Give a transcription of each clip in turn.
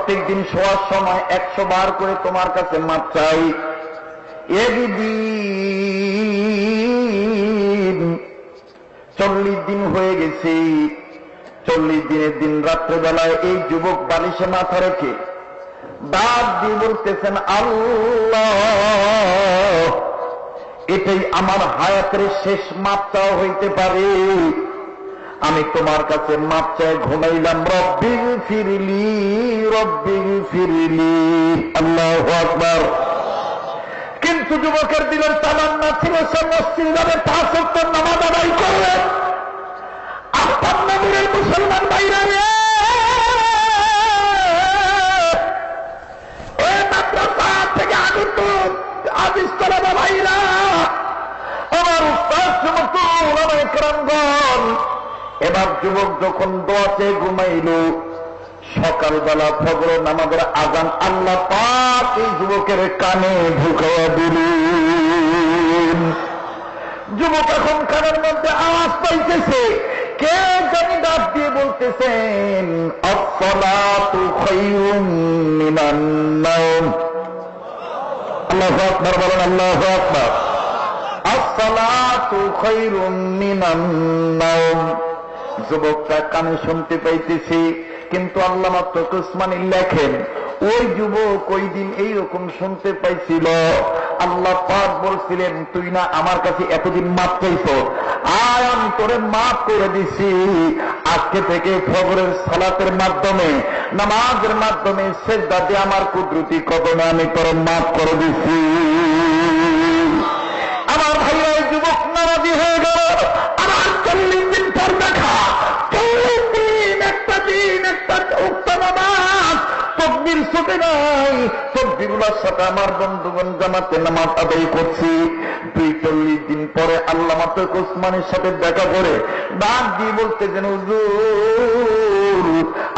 প্রত্যেক দিন শোয়ার সময় 100 বার করে তোমার কাছে মাপ চাই। একদিন 40 দিন হয়ে গেছে। 40 দিনের দিন রাত্রেবেলায় এই যুবক বালিশে মাথা রেখে ডাক দিয়ে বলতেছেন, আল্লাহ, এটাই আমার হায়াতের শেষ মাপ চাওয়া হইতে পারে। আমি তোমার কাছে মাপ চাই ঘুমাইলাম। রব্বিগ ফিরলি, রব্বিগ ফিরলি। আল্লাহু আকবার। কিন্তু যুবকের দিলের তামান্না ছিল সে মসজিদ যাবে, 5 ওয়াক্ত নামাজ আদায় করবে। আপনার নবীর মুসলমান ভাইরা রে, এই মাদ্রাসা থেকে আগত আজিজ তলাবা ভাইরা, আমার উস্তাদ সমস্ত ওলামায়ে কেরামগণ, এবার যুবক যখন দোয়াতে ঘুমাইল, সকালবেলা ফজর নামাজের আজান আল্লাহ পাক এই যুবকের কানে ঢুকাইয়া দিলেন। যুবক এখন কানের মধ্যে আওয়াজ পাইতেছে, কে জানি ডাক দিয়ে বলতেছেন, আসসালাতু খায়রুম মিনান নাওম। আল্লাহু আকবার বলেন, আল্লাহু আকবার। আসসালাতু খায়রুম মিনান নাওম। যুবকটা কানে শুনতে পাইতেছি, কিন্তু আল্লামা তকি উসমানী লেখেন, ওই যুবক ওই দিন এইরকম শুনতে পাইছিল। আল্লাহ পাক বলছিলেন, তুই না আমার কাছে এতদিন মাপ চাইছ, আয় আমি তোরে মাফ করে দিছি। আজকে থেকে ফজরের সালাতের মাধ্যমে, নামাজের মাধ্যমে সেজদা দিয়ে আমার কুদরতি কদমে আমি তোরে মাফ করে দিছি। আমার ভাইরা, ওই যুবক নারাজি হয়ে গেল। আমার 40 দিন পর দেখা, 40 দিন একটা দিন একটা উক্ত নামাজ, তকবীর ছুটে নাই। তকবীরুল্লাহর সাথে আমার বন্ধুগণ জামাতে নামাজ আদায় করছি। 40 দিন পরে আল্লামা তকি উসমানীর সাথে দেখা করে ডাক দিয়ে বলতেছেন, হুজুর,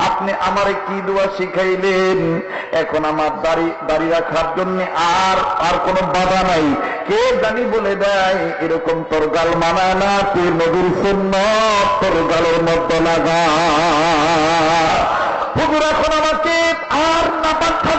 আপনি আমারে কি দোয়া শিখাইলেন? এখন আমার দাড়ি রাখার জন্য আর কোনো বাধা নাই। কে জানি বলে দেয়, এরকম তোর গাল মানায় না, তুই নবীর সুন্নাত তোর গালের মধ্যে লাগা। হুজুর এখন আমাকে আর না পাঠা